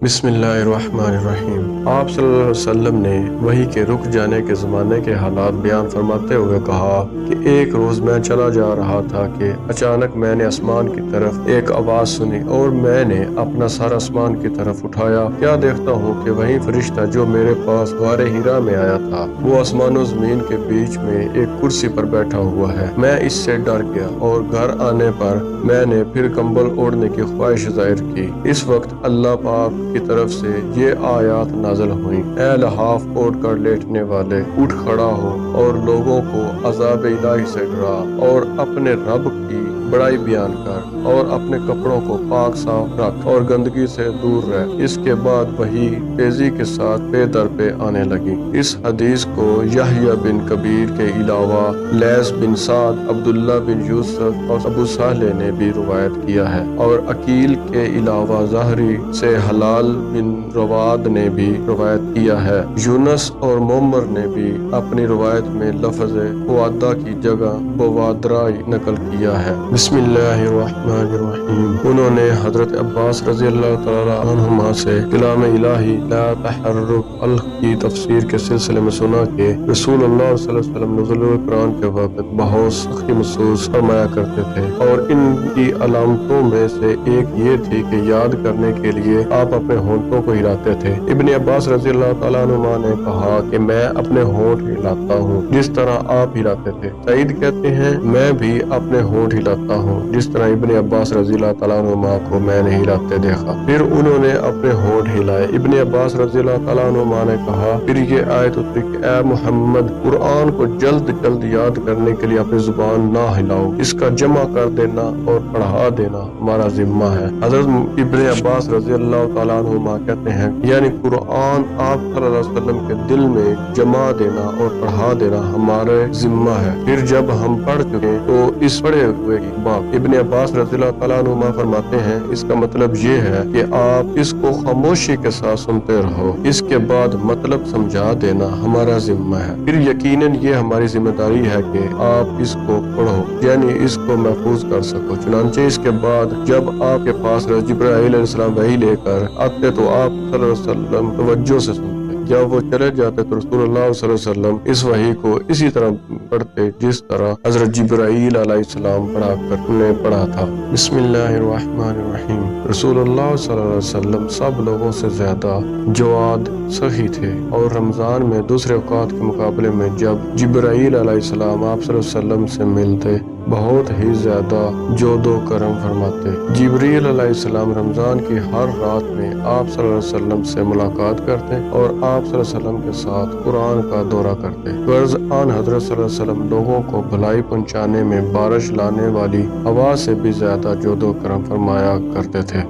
بسم اللہ الرحمن الرحیم۔ آپ صلی اللہ علیہ وسلم نے وحی کے رک جانے کے زمانے کے حالات بیان فرماتے ہوئے کہا کہ ایک روز میں چلا جا رہا تھا کہ اچانک میں نے آسمان کی طرف ایک آواز سنی اور میں نے اپنا سر آسمان کی طرف اٹھایا، کیا دیکھتا ہوں کہ وہی فرشتہ جو میرے پاس غار حرا میں آیا تھا وہ آسمان و زمین کے بیچ میں ایک کرسی پر بیٹھا ہوا ہے۔ میں اس سے ڈر گیا اور گھر آنے پر میں نے پھر کمبل اوڑھنے کی خواہش ظاہر کی۔ اس وقت اللہ پاک کی طرف سے یہ آیات نازل ہوئیں: اے لحاف اوڑھ کر لیٹنے والے، اٹھ کھڑا ہو اور لوگوں کو عذاب الہی سے ڈرا، اور اپنے رب کی بڑائی بیان کر، اور اپنے کپڑوں کو پاک صاف رکھ اور گندگی سے دور رہ۔ اس کے بعد وحی تیزی کے ساتھ پے در پے آنے لگی۔ اس حدیث کو یحییٰ بن کبیر کے علاوہ لیث بن سعد، عبداللہ بن یوسف اور ابو صالح نے بھی روایت کیا ہے، اور عقیل کے علاوہ زہری سے حلال بن رواد نے بھی روایت کیا ہے۔ یونس اور معمر نے بھی اپنی روایت میں لفظ وعدہ کی جگہ بوادرائی نقل کیا ہے۔ بسم اللہ الرحمن الرحیم۔ انہوں نے حضرت عباس رضی اللہ تعالی عنہما سے کلام الہی لا تحرک الخ کی تفسیر کے سلسلے میں سنا کہ رسول اللہ صلی اللہ علیہ وسلم نزول قرآن کے وقت بہت سختی محسوس فرمایا کرتے تھے، اور ان کی علامتوں میں سے ایک یہ تھی کہ یاد کرنے کے لیے آپ اپنے ہونٹوں کو ہلاتے تھے۔ ابن عباس رضی اللہ تعالیٰ عنہما نے کہا کہ میں اپنے ہونٹ ہلاتا ہوں جس طرح آپ ہلاتے تھے۔ سعید کہتے ہیں میں بھی اپنے ہونٹ ہلاتا ہوں جس طرح ابن عباس رضی اللہ تعالیٰ عنہما کو میں نے ہلاتے دیکھا۔ پھر انہوں نے اپنے ہونٹ ہلائے۔ ابن عباس رضی اللہ تعالیٰ عنہما نے کہا، پھر یہ آیت اتری کہ اے محمد، قرآن کو جلد جلد یاد کرنے کے لیے اپنی زبان نہ ہلاؤ، اس کا جمع کر دینا اور پڑھا دینا ہمارا ذمہ ہے۔ حضرت ابن عباس رضی اللہ تعالیٰ عنہما کہتے ہیں یعنی قرآن آپ صلی اللہ علیہ وسلم کے دل میں جمع دینا اور پڑھا دینا ہمارے ذمہ ہے۔ پھر جب ہم پڑھ چکے تو اس پڑھے ہوئے کی بات ابن عباس رضی اللہ تعالیٰ عنہما فرماتے ہیں اس کا مطلب یہ ہے کہ آپ اس کو خاموشی کے ساتھ سنتے رہو، اس کے بعد مطلب سمجھا دینا ہمارا ذمہ ہے۔ پھر یقیناً یہ ہماری ذمہ داری ہے کہ آپ اس کو پڑھو، یعنی اس کو محفوظ کر سکو۔ چنانچہ اس کے بعد جب آپ کے پاس جبرائیل علیہ السلام وحی لے کر آتے تو آپ صلی اللہ علیہ وسلم توجہ سے سنتے، جب وہ چلے جاتے تو رسول اللہ صلی اللہ علیہ وسلم اس وحی کو اسی طرح پڑھتے جس طرح حضرت جبرائیل علیہ السلام پڑھا تھا۔ بسم اللہ الرحمن الرحیم۔ رسول اللہ صلی اللہ علیہ وسلم سب لوگوں سے زیادہ جواد، سخی تھے، اور رمضان میں دوسرے اوقات کے مقابلے میں جب جبرائیل علیہ السلام آپ صلی اللہ علیہ وسلم سے ملتے بہت ہی زیادہ جود و کرم فرماتے۔ جبرائیل علیہ السلام رمضان کی ہر رات میں آپ صلی اللہ علیہ وسلم سے ملاقات کرتے اور آپ صلی اللہ علیہ وسلم کے ساتھ قرآن کا دورہ کرتے۔ غرض آن حضرت صلی اللہ علیہ وسلم لوگوں کو بھلائی پہنچانے میں بارش لانے والی ہوا سے بھی زیادہ جود و کرم فرمایا کرتے تھے۔